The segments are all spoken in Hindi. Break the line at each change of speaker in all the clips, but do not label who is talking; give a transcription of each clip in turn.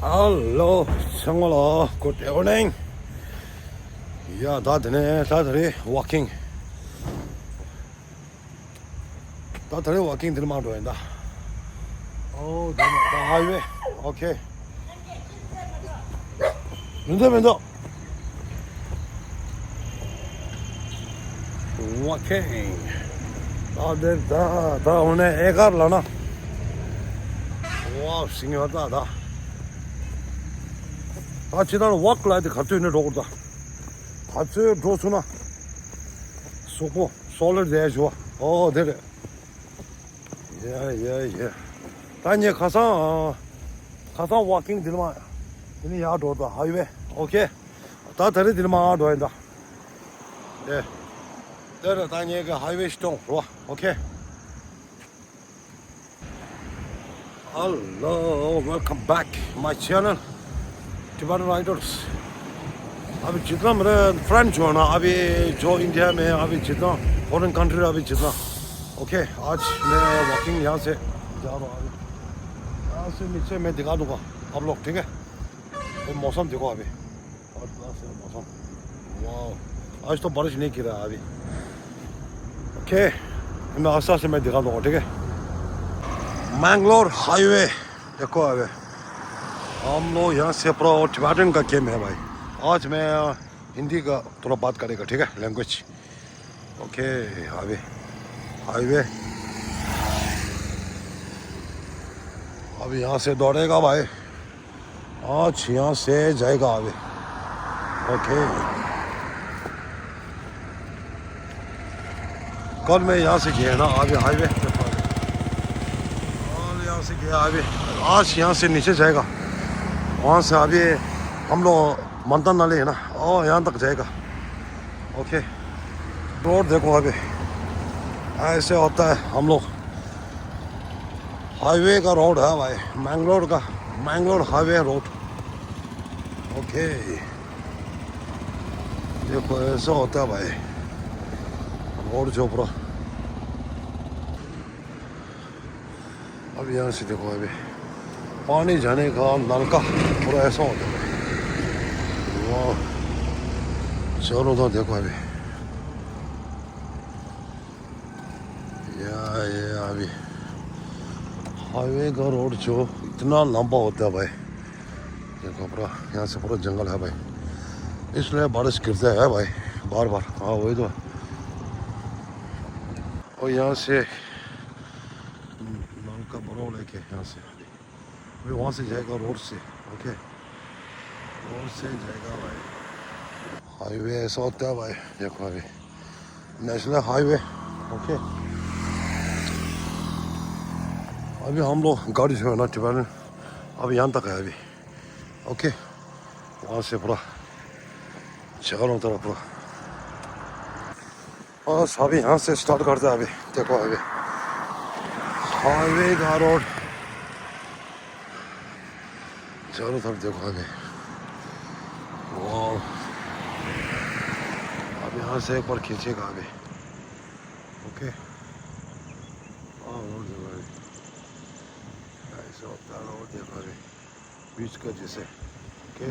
Hello, Sangolo. Good evening. Yeah, that's walking. That's walking to the mountain. Oh, the highway. Okay. Window. Walking. Da one egar lana. Wow, singer da. 지나는 walk like 같이 있는 로고다. 같이 도수나. 소고 솔을 대줘. 네. 예. 단지 가서 walking 들마. 이니 야도다 하이웨이. 오케이. 다 다리 들마 도인다. 네. 내가 단지 그 하이웨이 스톤. 좋아. 오케이. Hello, welcome back my channel. Tibetan Riders. अभी जितना मेरे फ्रेंड्स हो ना अभी जो इंडिया में अभी जितना फॉरेन कंट्री अभी जितना ओके आज मैं वॉकिंग यहाँ से जा रहा हूँ यहाँ से नीचे मैं दिखा दूँगा आप लोग ठीक है तो मौसम देखो अभी और से मौसम वाह आज तो बारिश नहीं गिरा अभी ओके मैं आस्ता से मैं दिखा दूँगा ठीक है मैंगलोर हाईवे देखो अभी हम लोग यहाँ से पूरा टिबेटन का गेम है भाई आज मैं हिंदी का थोड़ा बात करेगा ठीक है लैंग्वेज ओके हाईवे अभी यहाँ से दौड़ेगा भाई आज यहाँ से जाएगा अभी ओके कल मैं यहाँ से गया ना अभी हाईवे यहाँ से गया अभी आज यहाँ से नीचे जाएगा वहाँ से अभी हम लोग मंथन नाले है ना और यहाँ तक जाएगा ओके रोड देखो अभी ऐसे होता है हम लोग हाईवे का रोड है भाई मैंगलोर हाईवे रोड ओके देखो ऐसा होता है भाई रोड जो पूरा अभी यहाँ से देखो अभी पानी जाने का नलका पूरा ऐसा होता है वाह चलो तो देखो अभी ये अभी हाईवे का रोड जो इतना लंबा होता है भाई देखो पूरा यहाँ से पूरा जंगल है भाई इसलिए बारिश गिरता है भाई बार हाँ वही तो और यहाँ से नलका बड़ा लेके यहाँ से अभी वहाँ से जाएगा रोड से ओके रोड से जाएगा भाई हाईवे ऐसा होता है भाई देखो अभी नेशनल हाईवे ओके अभी हम लोग गाड़ी जो है ना टिबेटन अभी यहाँ तक है अभी ओके वहाँ से पूरा चारों तरफ पूरा बस अभी यहाँ से स्टार्ट करते हैं अभी देखो अभी हाईवे का रोड चारों तरफ देखो अभी वाह अब यहाँ से एक बार खींचेगा अभी ओके ऐसा होता है रोड देखो अभी बीच का जैसे ओके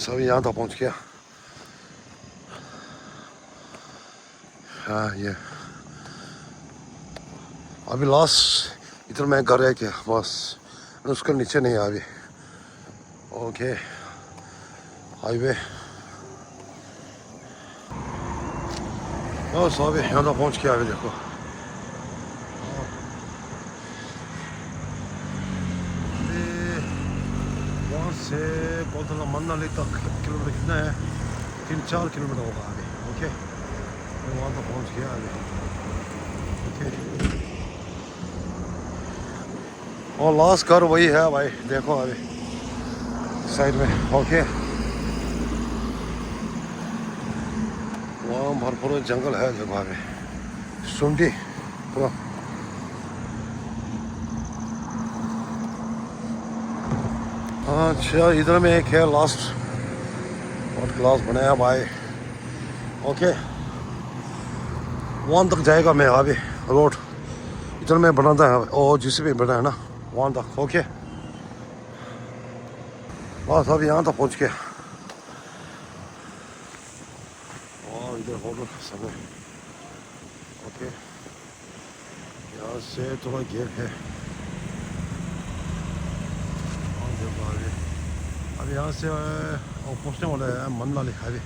सब यहाँ तक पहुँच गया हाँ ये अभी लास्ट इधर मैं घर है क्या बस उसके नीचे नहीं अभी ओके हाईवे बस अभी यहाँ तक पहुँच गया अभी देखो वहाँ से बहुत मनाली तक किलोमीटर कितना है 3-4 किलोमीटर होगा अभी ओके वहाँ तक पहुँच गया अभी ओके और लास्ट घर वही है भाई देखो अभी साइड में ओके वहाँ भरपूर जंगल है देखो अभी सुंडी पूरा अच्छा इधर में एक है लास्ट और क्लास बनाया भाई ओके वहाँ तक जाएगा मैं अभी रोड इधर में बनाता है और जिस भी बना है ना वहाँ तक ओके। बस अभी यहाँ तक पहुँच गया। और इधर होटल समय ओके। यहाँ से थोड़ा गेट है। और देखो अभी यहाँ से पहुँचने वाला है मंदनाली हाईवे।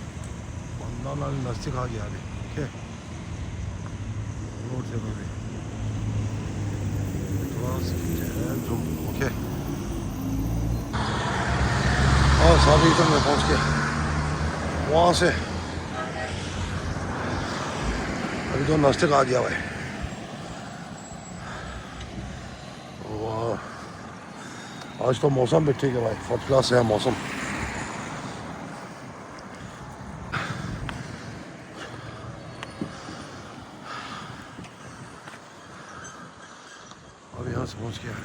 मंदनाली नज़दीक आ गया अभी ओके। रोड देखो अभी थोड़ा जूम ओके। और अभी तक मैं पहुँच गया वहाँ से। अभी तो नज़दीक आ गया भाई। आज तो मौसम भी ठीक है भाई, फर्स्ट क्लास है मौसम। अब यहाँ से पहुँच गया है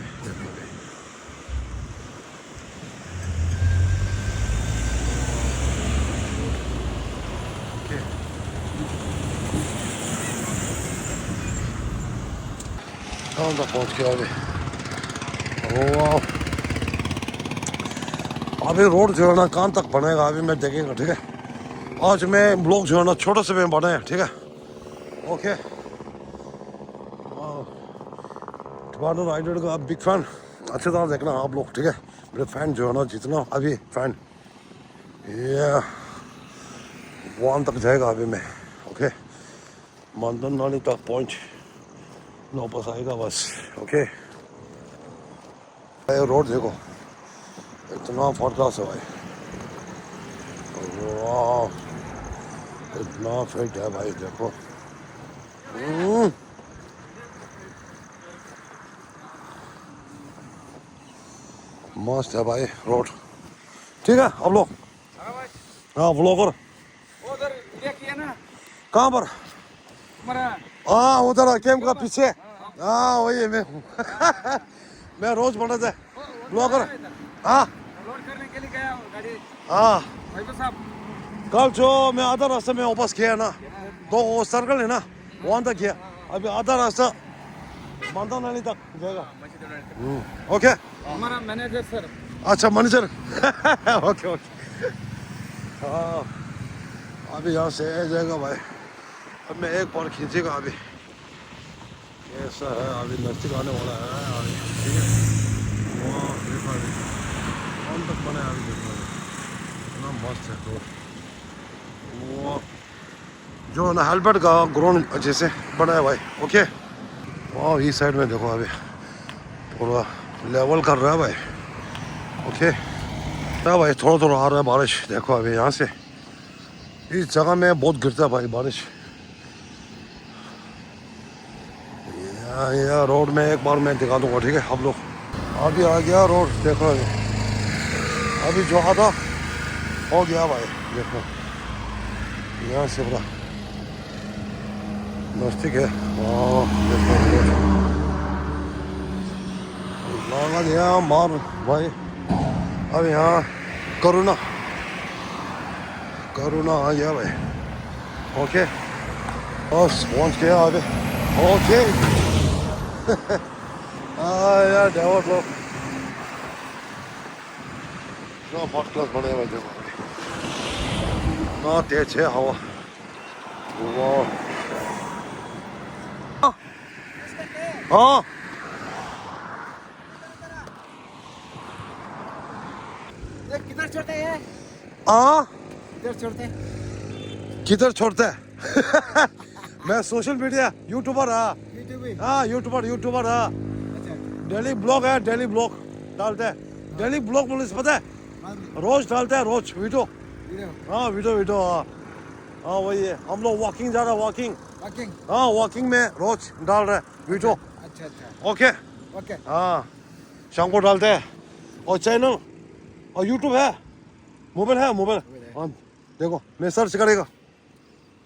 ओके। कहाँ तक पहुँच गया अभी? ओह अभी रोड जो है ना कहाँ तक बनेगा अभी मैं देखेंगे ठीक है। आज मैं ब्लॉग जो है ना छोटे से में बनाए ठीक है ओके। टिबानो राइडर का बिग फैन, अच्छे तरह देखना आप लोग ठीक है। मेरे फैन जो है ना जितना अभी फैन ये वहाँ तक जाएगा अभी मैं ओके। मंदनाली तक पहुँच वापस आएगा बस ओके। रोड देखो इतना फर्स्ट क्लास है भाई। वाह इतना फिट है भाई देखो। मस्त है भाई रोड ठीक है। अब लोग हाँ ब्लॉगर
उधर देखिए ना
कहाँ पर? हाँ उधर कैम का पीछे। हाँ वही मैं हूँ मैं रोज बना था ब्लॉगर। हाँ
लोड करने के लिए गया हूँ गाड़ी।
हाँ
भाई तो साहब
कल जो मैं आधा रास्ते में वापस किया ना तो वो सर्कल है ना वहाँ तक किया। अभी आधा रास्ता मंदनाली तक जाएगा ओके।
हमारा मैनेजर सर।
अच्छा मैनेजर ओके ओके। हाँ अभी यहाँ से जाएगा भाई। अब मैं एक बार खींचेगा अभी कैसा है। अभी नज़दीक आने वाला है अभी ठीक है। वाह देखो अभी कौन तक बना है अभी देखो इतना मस्त है तो वो जो है ना हेलमेट का ग्राउंड अच्छे से बना है भाई ओके। वाह इस साइड में देखो अभी पूरा लेवल कर रहा है भाई ओके। क्या भाई थोड़ा थोड़ा आ रहा है बारिश देखो अभी यहाँ से। इस जगह में बहुत गिरता है भाई बारिश। यहाँ रोड में एक बार मैं दिखा दूंगा ठीक है आप लोग। अभी आ गया रोड देखो अभी जो आधा हो गया भाई देखो। यहाँ से पूरा नज़दीक है। देखो यहाँ मार भाई। अब यहाँ करुणा आ गया भाई ओके। बस पहुँच गया अभी ओके। यार ड्राइवर लोग फर्स्ट क्लास बने भाई देखो ना तेज है हवा। हाँ
किधर छोड़ते हैं?
हाँ
किधर छोड़ते हैं?
किधर छोड़ते हैं मैं सोशल मीडिया यूट्यूबर हाँ यूट्यूबर हाँ। डेली ब्लॉग है डेली ब्लॉग डालते हैं। डेली ब्लॉग पुलिस पता है रोज डालते हैं रोज वीडियो। हाँ वीडियो हाँ वही है। हम लोग वॉकिंग जा रहे हैं वॉकिंग हाँ वॉकिंग में रोज डाल रहे हैं वीडियो।
अच्छा
ओके
ओके
हाँ शाम को डालते हैं। और चैनल और यूट्यूब है मोबाइल हाँ देखो मैं सर्च करेगा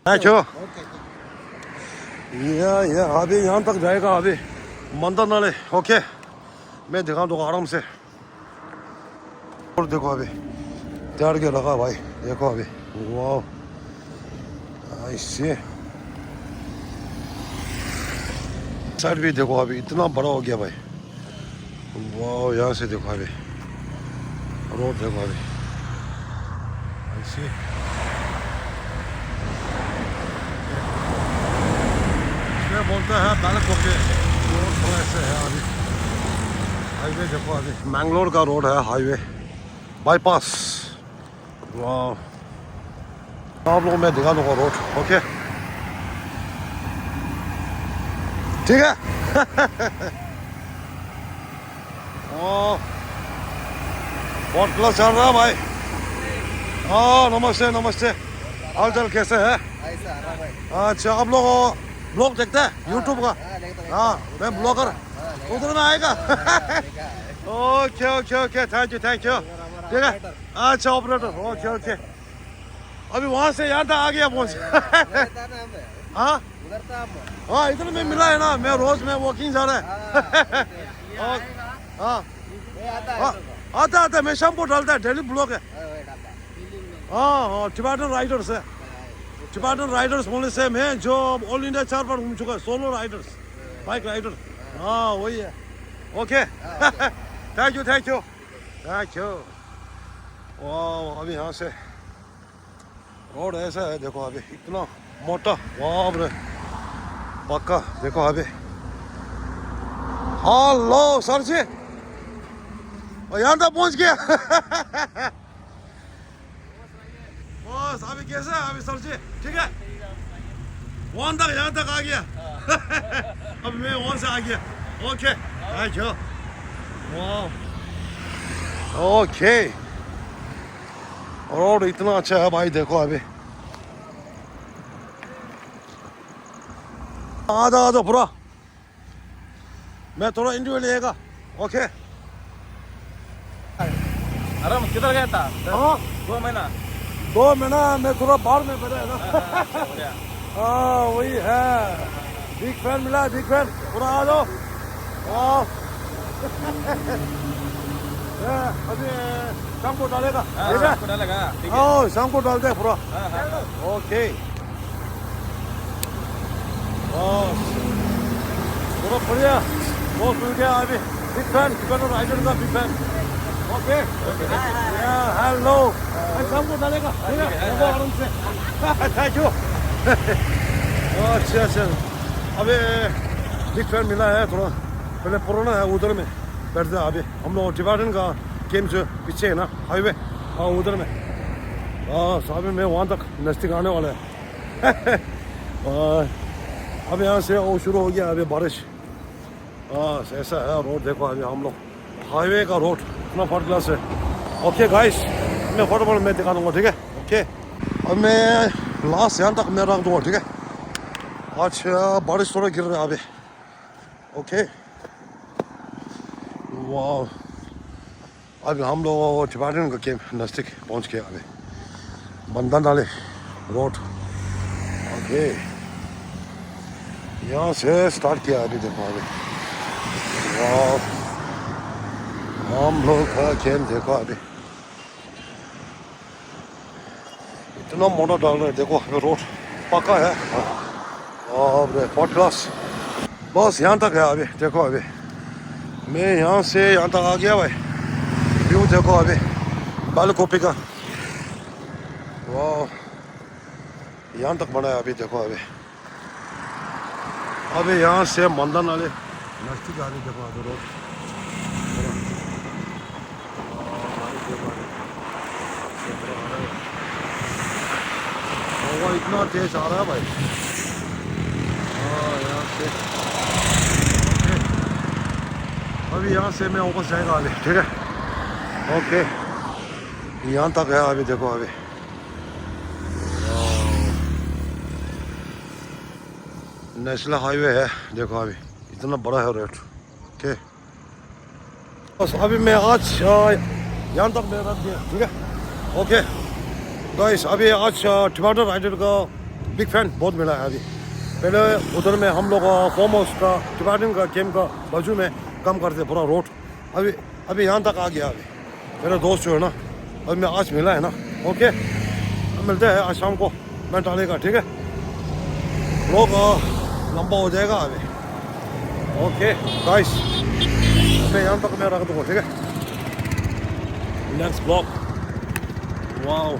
अच्छा। ये अभी यहाँ तक जाएगा अभी मंदनाली ओके। मैं दिखा दूँगा आराम से। और देखो अभी तैयार के रखा भाई देखो अभी वाह ऐसे साइड भी देखो अभी इतना बड़ा हो गया भाई वाह, यहाँ से देखो अभी रोड देखो अभी ऐसे। इसमें बोलता है बैलक होके रोड थोड़ा ऐसे है अभी। हाईवे देखो अभी, मैंगलोर का रोड है, हाईवे बाईपास। वाह, आप लोगों मैं दिखा दूंगा रोड। ओके ठीक है। बहुत क्लास चल रहा है भाई। हाँ नमस्ते नमस्ते, हाल चाल कैसे है?
ऐसा भाई।
अच्छा, आप लोग ब्लॉग देखते हैं यूट्यूब का? हाँ, मैं ब्लॉगर उधर में आएगा। Okay okay okay, thank you thank you. ठीक है, अच्छा ऑपरेटर, ओके ओके। अभी वहाँ से यहाँ तक आ गया पहुँच। हाँ
उधर था आप।
हाँ, इधर में मिला है ना, मैं रोज में वॉकिंग जा रहा है। हाँ
ये आता है।
हाँ, आता आता मैं शाम को डालता है, डेली ब्लॉग है। हाँ हाँ, टिबेटन राइडर्स है। टिबेटन राइडर्स बोलने से मैं जो ऑल इंडिया 4 बार घूम चुका है, सोलो राइडर्स, बाइक राइडर। हाँ वही है। Okay thank you thank you thank you. वाह, अभी यहाँ से रोड ऐसा है देखो अभी, इतना मोटा। वाह रे, पक्का देखो अभी। हेलो सर जी, और यहाँ तक पहुँच गया। बस अभी कैसे है अभी सर जी? ठीक है, वहाँ तक यहाँ तक आ गया। अब मैं वहाँ से आ गया। Okay thank you. वाह ओके, रोड इतना अच्छा है भाई, देखो अभी आधा आधा पूरा। मैं थोड़ा इंटरव्यू लेगा। ओके
अरे किधर गया था?
हाँ
2 महीना।
2 महीना मैं थोड़ा बाहर में बैठा है ना। हाँ वही है, बिग फैन मिला, बिग फैन पूरा आ जाओ। वाह अभी शाम को डालेगा, ठीक है?
डालेगा।
हाँ शाम को डालते हैं पूरा। ओके पूरा बढ़िया, बहुत मिल गया अभी। बिग फैन, टिबेटन राइडर का बिग फैन। ओके हेलो, शाम को डालेगा, ठीक है? आराम से। Thank you. अच्छा अच्छा, अभी बिग फैन मिला है थोड़ा, पहले पुराना है उधर में बैठते हैं। अभी हम लोग टिबेटन का गेम जो पीछे है ना हाईवे, हाँ उधर में। हाँ सामने में वहाँ तक नज़दीक आने वाला है। अब यहाँ से वो शुरू हो गया अभी बारिश। हाँ ऐसा है रोड देखो अभी, हम लोग हाईवे का रोड इतना फर्स्ट क्लास है। ओके गाइस, मैं फटाफट मैं दिखा दूँगा, ठीक है? ओके, अब मैं लास्ट यहाँ तक मैं रख दूँगा, ठीक है? अच्छा बारिश थोड़ा गिर रहा है अभी। ओके वाह, अभी हम लोग टिबेटन के नज़दीक पहुँच गए अभी, बंधन नाले रोड। ओके, यहाँ से स्टार्ट किया अभी, देखो अभी। वाह, हम लोग का गेम देखो अभी, इतना मोटा डाल रहे हैं, देखो रोड पक्का है। और फर्स्ट क्लास, बस यहाँ तक है अभी, देखो अभी मैं यहाँ से यहाँ तक आ गया भाई। व्यू देखो अभी बालकोपी का। वाह, यहाँ तक बना है अभी, देखो अभी यहाँ से मंदन नाले नज़दीक आ रही, देखो अभी रोड। वो इतना तेज आ रहा है भाई। हाँ यहाँ से अभी यहाँ से मैं वापस जाएगा अभी, ठीक है? ओके, यहाँ तक है अभी, देखो अभी। नेशनल हाईवे है, देखो अभी इतना बड़ा है रोड। ओके, बस अभी मैं आज यहाँ तक मैं रख दिया, ठीक है? ओके गाइस, अभी आज टिबेटन राइडर का बिग फैन बहुत मिला है अभी। पहले उधर में हम लोग फार्म हाउस का टिबेटन का गेम का बाजू में काम करते पूरा रोड। अभी यहाँ तक आ गया अभी, मेरा दोस्त जो है ना, अभी मैं आज मिला है ना। ओके, मिलते हैं आज शाम को, मैं डालेगा, ठीक है? लोग लंबा हो जाएगा अभी। ओके गाइस, मैं यहाँ तक मैं रख दूँगा, ठीक है। Next block, wow.